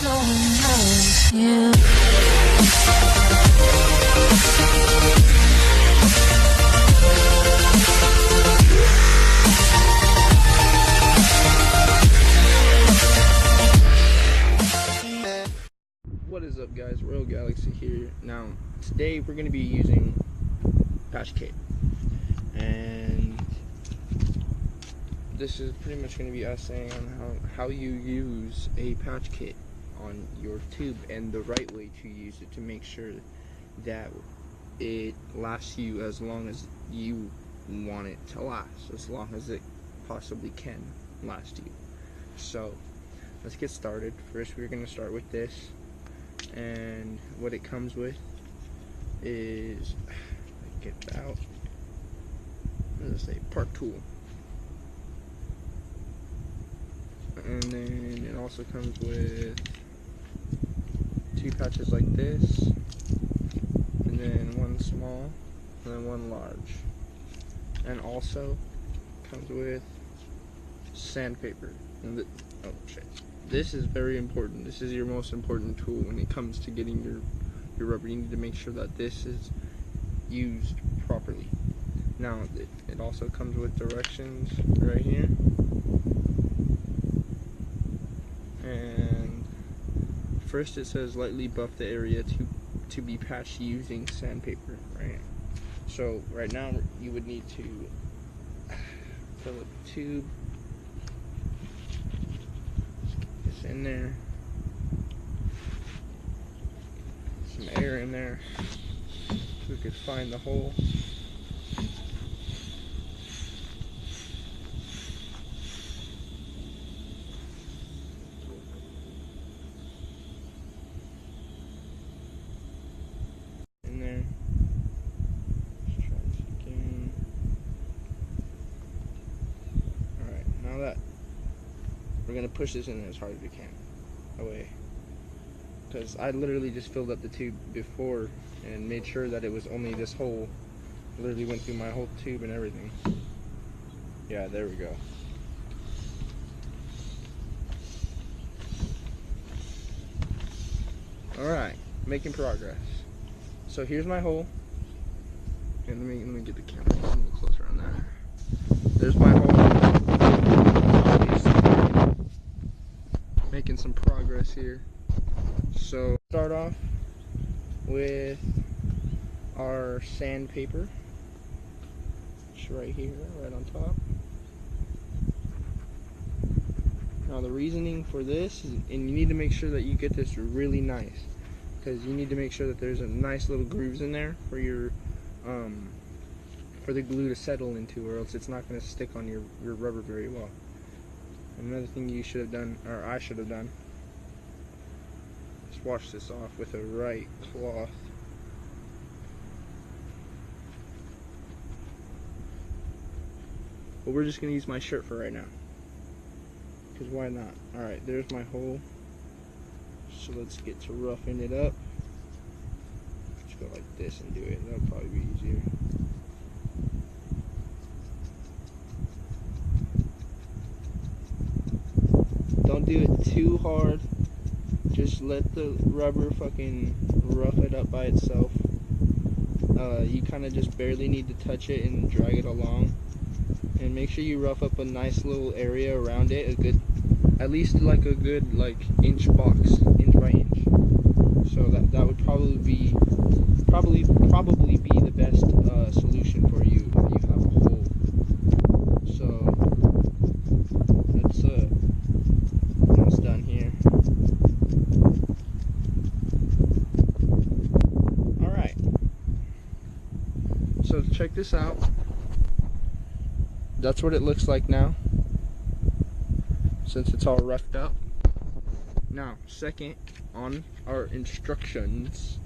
Yeah. What is up, guys? Royal Galaxy here. Now, today we're going to be using patch kit, and this is pretty much going to be us saying on how you use a patch kit on your tube and the right way to use it to make sure that it lasts you as long as you want it to last, as long as it possibly can last you. So let's get started. First, we're going to start with this. And what it comes with is, get it out, let's say part tool, and then it also comes with two patches like this, and then one small and then one large, and also comes with sandpaper. And oh shit, this is very important. This is your most important tool when it comes to getting your rubber. You need to make sure that this is used properly. Now, it also comes with directions right here, and first it says lightly buff the area to be patched using sandpaper, right? So right now you would need to fill a tube in there, some air in there so we could find the hole. In there. Let's try this again. Alright, now that we're going to push this in there as hard as we can, away, because I literally just filled up the tube before and made sure that it was only this hole. Literally went through my whole tube and everything. Yeah, there we go. Alright, making progress. So here's my hole, and let me get the camera a little closer on there. There's my hole. Making some progress here. So start off with our sandpaper. It's right here, right on top. Now the reasoning for this is, and you need to make sure that you get this really nice, because you need to make sure that there's a nice little grooves in there for your for the glue to settle into, or else it's not going to stick on your rubber very well. Another thing you should have done, or I should have done, is wash this off with a right cloth. But we're just going to use my shirt for right now, because why not? Alright, there's my hole. So let's get to roughing it up. Let's go like this and do it. That'll probably be easier. Don't do it too hard. Just let the rubber fucking rough it up by itself. You kind of just barely need to touch it and drag it along. And make sure you rough up a nice little area around it. At least like a good inch box, inch by inch. So that would probably be the best solution for you if you have a hole. So that's almost done here. Alright, so check this out. That's what it looks like now, since it's all roughed up. Now, second, on our instructions,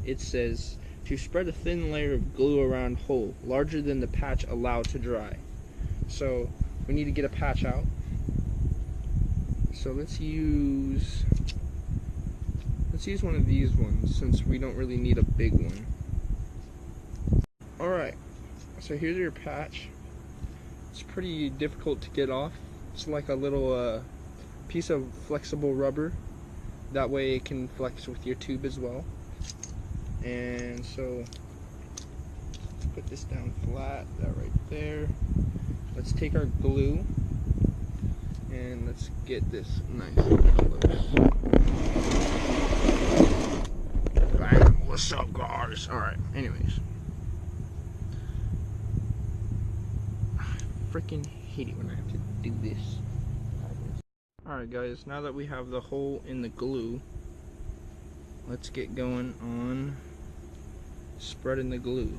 it says to spread a thin layer of glue around hole larger than the patch allowed to dry. So we need to get a patch out. So let's use one of these ones, since we don't really need a big one. Alright, so here's your patch. It's pretty difficult to get off. It's like a little piece of flexible rubber That way it can flex with your tube as well. And so let's put this down flat, that right there. Let's take our glue and let's get this nice and close. Bam. What's up, guys? Alright, anyways. I freaking hate it when I have to do this. Alright guys, now that we have the hole in the glue, let's get going on spreading the glue.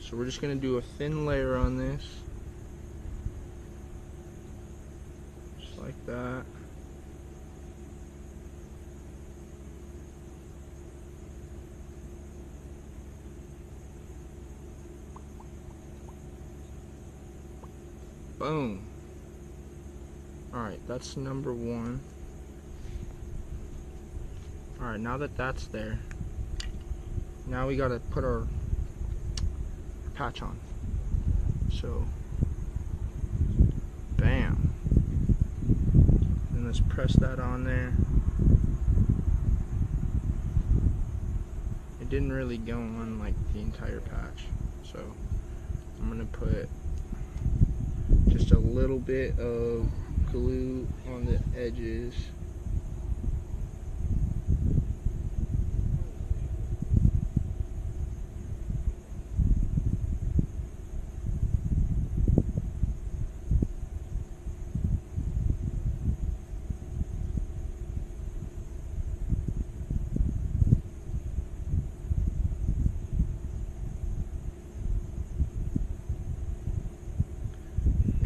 So we're just going to do a thin layer on this. Just like that. Boom. Alright, that's number one. Alright, now that that's there, now we gotta put our patch on. So, bam. And let's press that on there. It didn't really go on like the entire patch, so I'm gonna put just a little bit of glue on the edges.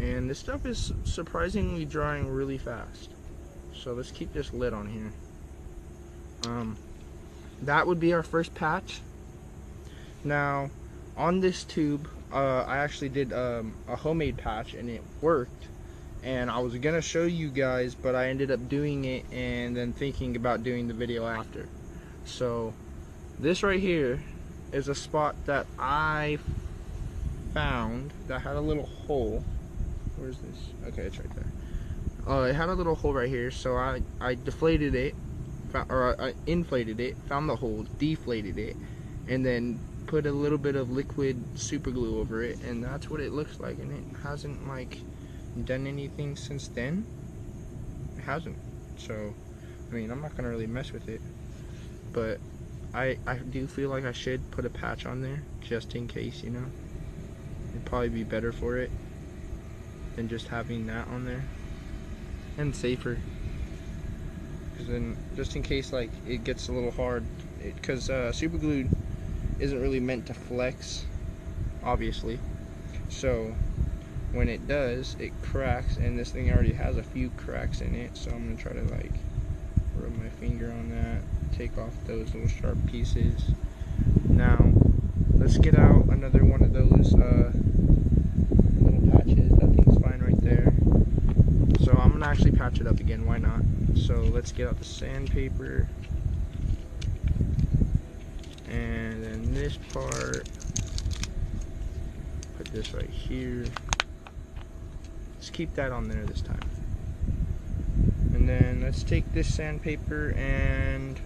And this stuff is surprisingly drying really fast. So let's keep this lid on here. That would be our first patch. Now, on this tube, I actually did a homemade patch and it worked. And I was gonna show you guys, but I ended up doing it and then thinking about doing the video after. So this right here is a spot that I found that had a little hole. Where's this? Okay, it's right there. It had a little hole right here, so I deflated it, or I inflated it, found the hole, deflated it, and then put a little bit of liquid super glue over it, and that's what it looks like. And it hasn't like done anything since then. It hasn't. So, I mean, I'm not gonna really mess with it, but I do feel like I should put a patch on there just in case, you know. It'd probably be better for it than just having that on there, and safer, because then just in case like it gets a little hard, because super glue isn't really meant to flex, obviously, so when it does, it cracks, and this thing already has a few cracks in it. So I'm gonna try to like rub my finger on that, take off those little sharp pieces. Now let's get out another one of those little patches. That thing's fine right there. So I'm gonna actually patch it up again, why not? So let's get out the sandpaper, and then this part, put this right here. Let's keep that on there this time. And then let's take this sandpaper, and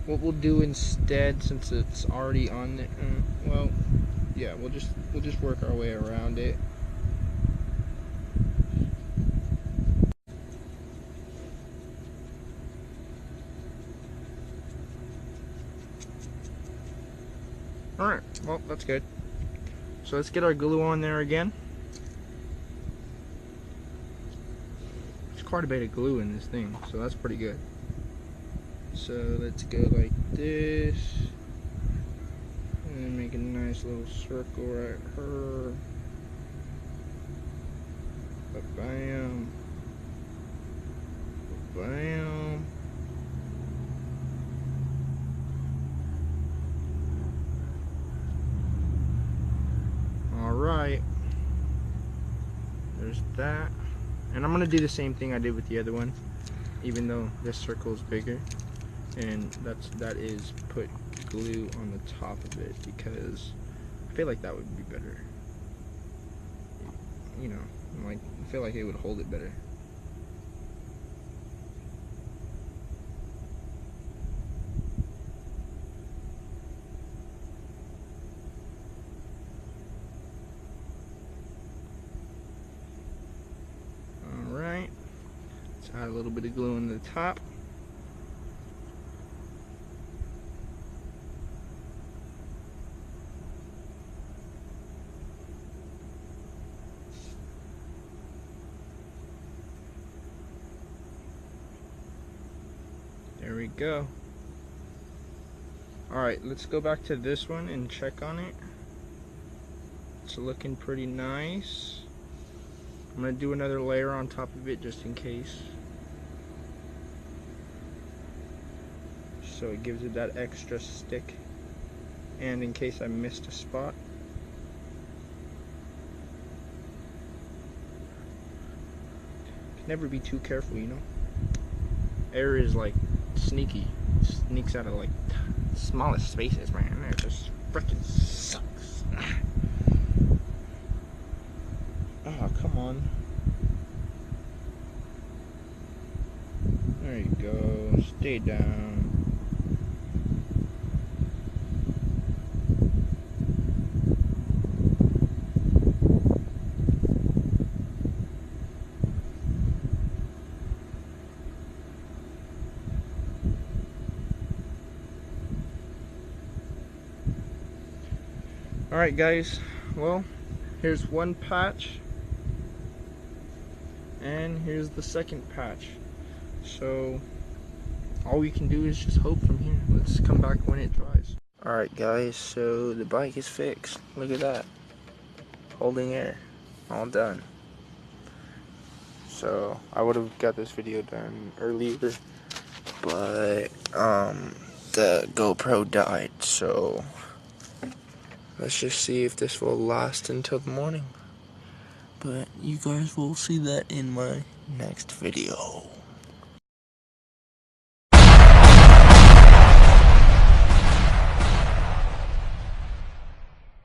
what we'll do instead, since it's already on there, well, yeah, we'll just work our way around it. Alright, well, that's good. So let's get our glue on there again. There's quite a bit of glue in this thing, so that's pretty good. So let's go like this, and then make a nice little circle right here. Bam. Bam. Alright. There's that. And I'm going to do the same thing I did with the other one, even though this circle is bigger. And that is put glue on the top of it, because I feel like that would be better. You know, like, I feel like it would hold it better. add a little bit of glue in the top. There we go. Alright, let's go back to this one and check on it. It's looking pretty nice. I'm going to do another layer on top of it just in case. So it gives it that extra stick. And in case I missed a spot. Can never be too careful, you know. Air is like sneaky. It sneaks out of like smallest spaces, man. It just freaking sucks. Oh, come on. There you go. Stay down. Alright guys, well, here's one patch and here's the second patch. So all we can do is just hope from here. Let's come back when it dries. Alright guys, so the bike is fixed. Look at that. Holding air. All done. So I would have got this video done earlier, but the GoPro died, so let's just see if this will last until the morning. But you guys will see that in my next video.